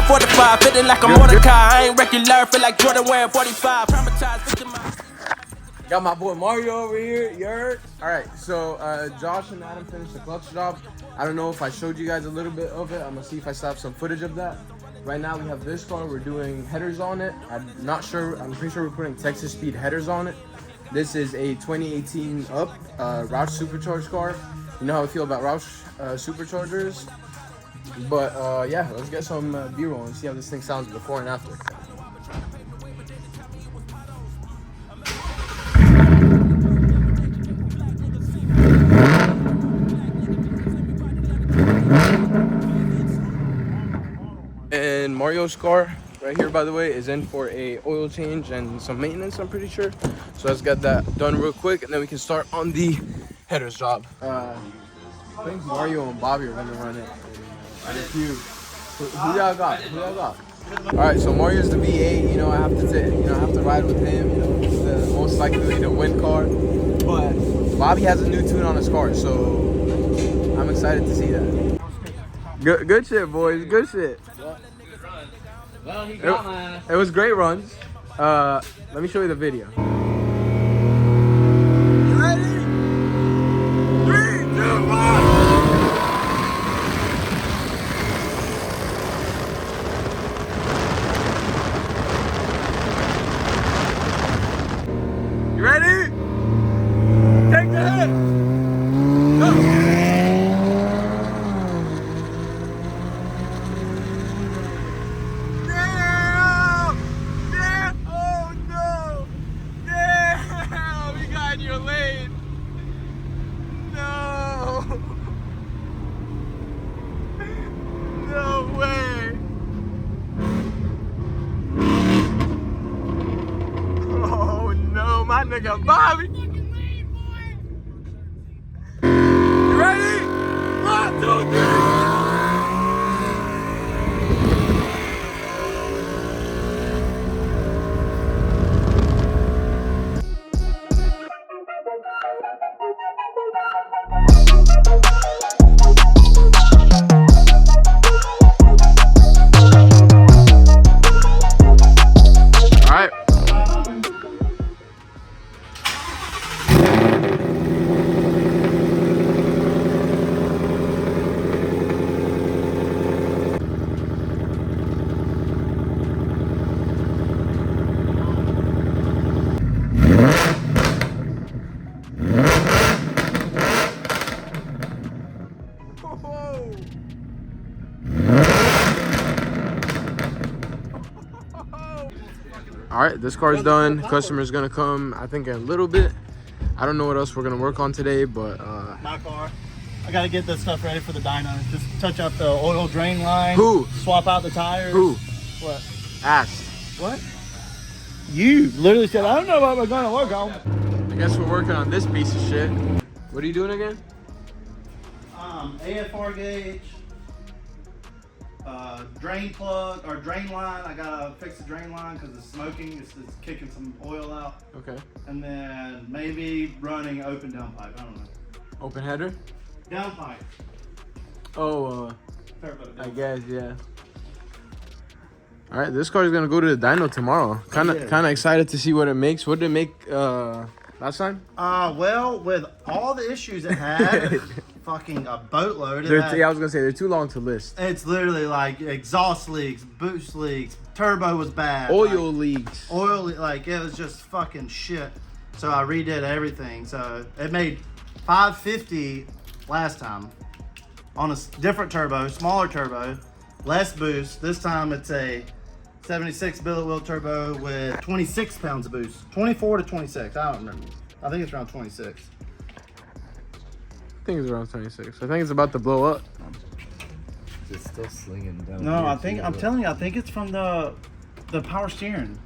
45, feeling like a Mordecai. I ain't regular, feel like Jordan wearing 45. Traumatized, victimized. Got my boy Mario over here, you heard? Alright, so Josh and Adam finished the clutch job. I don't know if I showed you guys a little bit of it. I'm gonna see if I still have some footage of that. Right now we have this car, we're doing headers on it. I'm not sure, I'm pretty sure we're putting Texas Speed headers on it. This is a 2018 Up Roush Supercharged car. You know how I feel about Roush Superchargers. But yeah, let's get some B-roll and see how this thing sounds before and after. And Mario's car right here, by the way, is in for a oil change and some maintenance, I'm pretty sure. So let's get that done real quick and then we can start on the headers job. I think Mario and Bobby are gonna run it. And if you, who y'all got? Who y'all got? All right, so Mario's the V8. You know, I have to ride with him. You know, it's the most likely to win car. But Bobby has a new tune on his car, so I'm excited to see that. Good shit, boys. Good shit. Well, he got my ass. It was great runs. Let me show you the video. You ready? 3, 2, 1. You ready? Take the hit. Go. Your lane. No. No way. Oh no, my nigga Bobby. You ready? 1, 2, 3. All right, this car's done. Customer's gonna come, I think, in a little bit. I don't know what else we're gonna work on today, but my car. I gotta get this stuff ready for the dyno. Just touch up the oil drain line. Who? Swap out the tires. Who? What? Asked. What? You literally said, I don't know what we're gonna work on. I guess we're working on this piece of shit. What are you doing again? AFR gauge, drain plug or drain line. I gotta fix the drain line because it's smoking. It's kicking some oil out. Okay. And then maybe running open downpipe. I don't know. Open header? Downpipe. Oh, Turbo. I guess, yeah. All right, this car is gonna go to the dyno tomorrow. Kind of excited to see what it makes. What did it make last time? Well, with all the issues it had, fucking a boatload. Yeah, I was gonna say they're too long to list. It's literally like exhaust leaks, boost leaks, turbo was bad, oil leaks. Like it was just fucking shit. So I redid everything. So it made 550 last time on a different turbo, smaller turbo, less boost. This time it's a 76 billet wheel turbo with 26 pounds of boost. 24 to 26, I don't remember. I think it's around 26. I think it's around 26. I think it's about to blow up. It's still slinging down. No, I'm telling you, I think it's from the power steering.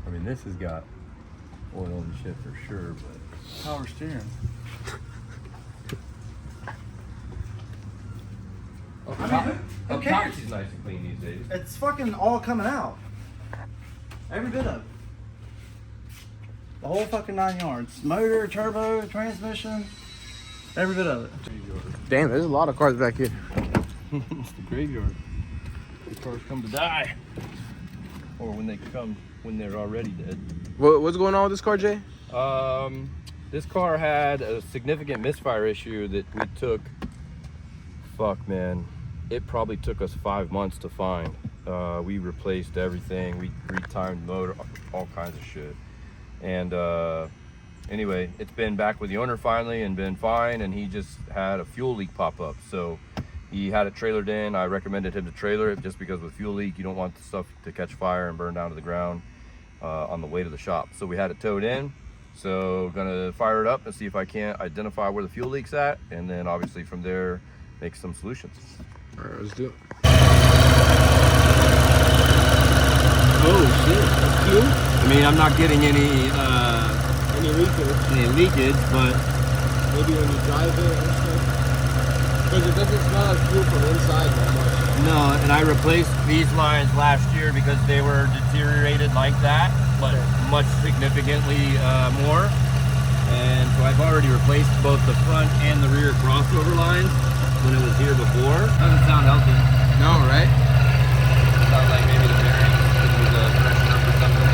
I mean, this has got oil and shit for sure, but Power steering. Who cares? Is nice and clean these days. It's fucking all coming out. Every bit of it. The whole fucking 9 yards. Motor, turbo, transmission, every bit of it. Damn, there's a lot of cars back here. It's the graveyard. The cars come to die. Or when they're already dead. What's going on with this car, Jay? This car had a significant misfire issue that we took, fuck man, it probably took us 5 months to find. We replaced everything, we retimed the motor, all kinds of shit. And anyway, it's been back with the owner finally and been fine, and he just had a fuel leak pop up. So he had it trailered in. I recommended him to trailer it just because with fuel leak, you don't want the stuff to catch fire and burn down to the ground on the way to the shop. So we had it towed in. So gonna fire it up and see if I can't identify where the fuel leak's at, and then obviously from there make some solutions. All right, let's do it. Oh shit, that's cool. I mean, I'm not getting any leakage, but Maybe when you drive it and stuff. Because it doesn't smell like fuel from inside that much. no. And I replaced these lines last year because they were deteriorated like that, but much significantly more. And so I've already replaced both the front and the rear crossover lines when it was here before. Doesn't sound healthy. No, right? Sounds like maybe the bearing was pressure up or something.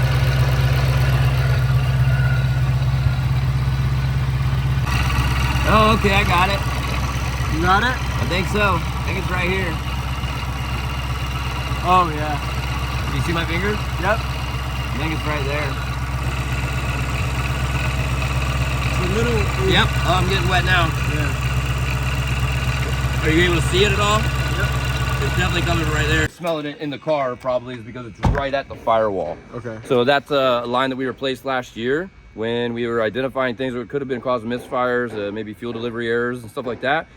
Oh, okay, I got it. You got it? I think so. I think it's right here. Oh, yeah. Do you see my finger? Yep. I think it's right there. It's a little... Yep. Oh, I'm getting wet now. Yeah. Are you able to see it at all? Yep. It's definitely coming right there. Smelling it in the car probably is because it's right at the firewall. Okay. So that's a line that we replaced last year when we were identifying things that could have been causing misfires, maybe fuel delivery errors and stuff like that.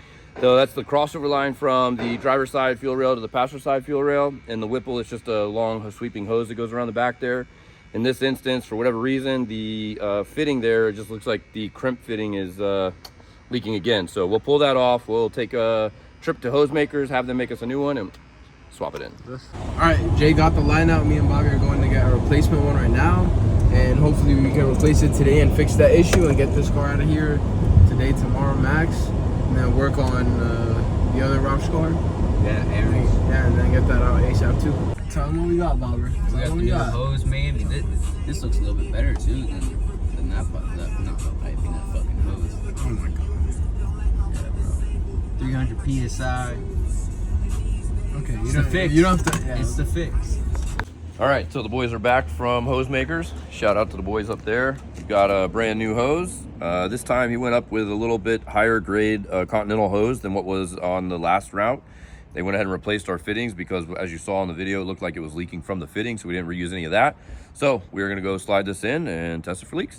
So that's the crossover line from the driver's side fuel rail to the passenger side fuel rail, and the Whipple is just a long sweeping hose that goes around the back there. In this instance, for whatever reason, the fitting there, it just looks like the crimp fitting is leaking again. So we'll pull that off. We'll take a trip to hose makers, have them make us a new one, and swap it in. All right, Jay got the line out. Me and Bobby are going to get a replacement one right now, and hopefully we can replace it today and fix that issue and get this car out of here today, tomorrow max, and then work on the other Rob's car. Yeah, Aries. Yeah, and then get that out ASAP too. Tell them what we got, Bobby. We got the new hose made. This looks a little bit better too than that piping, that fucking hose. Oh my god. Yeah, bro. 300 PSI. Okay, It's the fix. You don't have to. Yeah. It's the fix. All right, so the boys are back from hose makers. Shout out to the boys up there. We've got a brand new hose. This time he went up with a little bit higher grade Continental hose than what was on the last route. They went ahead and replaced our fittings because, as you saw in the video, it looked like it was leaking from the fittings, so we didn't reuse any of that. So we're gonna go slide this in and test it for leaks.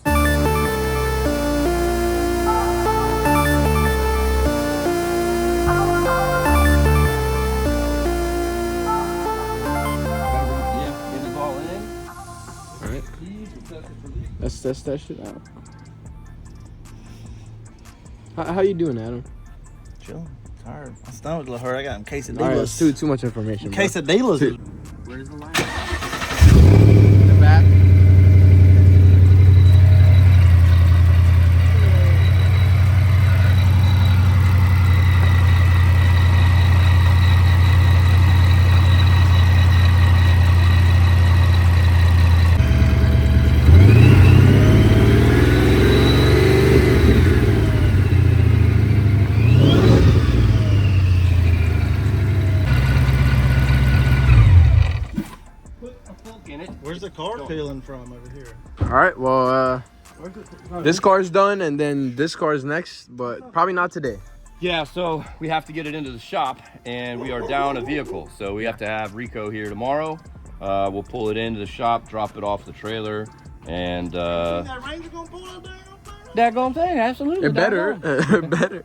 Let's test that shit out. How you doing, Adam? Chill. Tired. My stomach a little hurt. I got quesadillas. All right, it's too much information. Bro. Quesadillas. Where's the line? In the back. Where's the car peeling from over here? All right, well, this car's done, and then this car's next, but probably not today. Yeah, so we have to get it into the shop, and we are down a vehicle. So we have to have Rico here tomorrow. We'll pull it into the shop, drop it off the trailer, and That Ranger gonna pull it down? that going thing, absolutely. It better, better.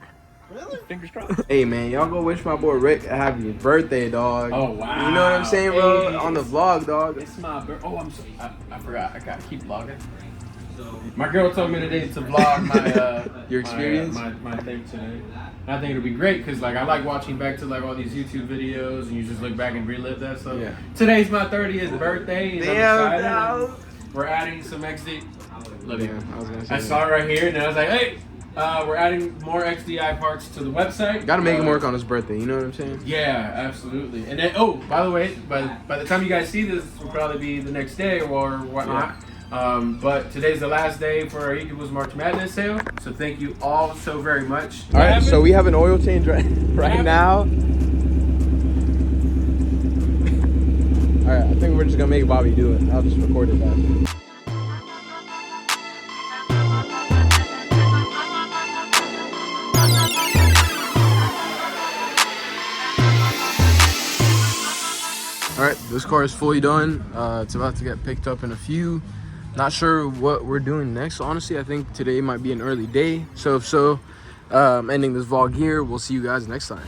Really? Fingers crossed. Hey man, y'all go wish my boy Rick a happy birthday, dog. Oh wow! You know what I'm saying, bro? Hey, On the vlog, dog. It's my birthday. Oh, I'm sorry. I forgot. I gotta keep vlogging. My girl told me today to vlog my Your experience? my thing today. And I think it'll be great because like I like watching back to like all these YouTube videos and you just look back and relive that stuff. Yeah. Today's my 30th birthday and Damn, I'm excited. dog. And we're adding some exit. Look, Yeah, I was gonna say I saw it right here and I was like, hey, We're adding more XDI parts to the website. Gotta make him work on his birthday, you know what I'm saying? Yeah, absolutely. And then, oh, by the way, by the time you guys see this, will probably be the next day or whatnot. But today's the last day for our EcoBoost March Madness sale. So thank you all so very much. All right, so we have an oil change right now. All right, I think we're just gonna make Bobby do it. I'll just record it back. All right, this car is fully done. It's about to get picked up in a few. Not sure what we're doing next. Honestly, I think today might be an early day. So if so, ending this vlog here. We'll see you guys next time.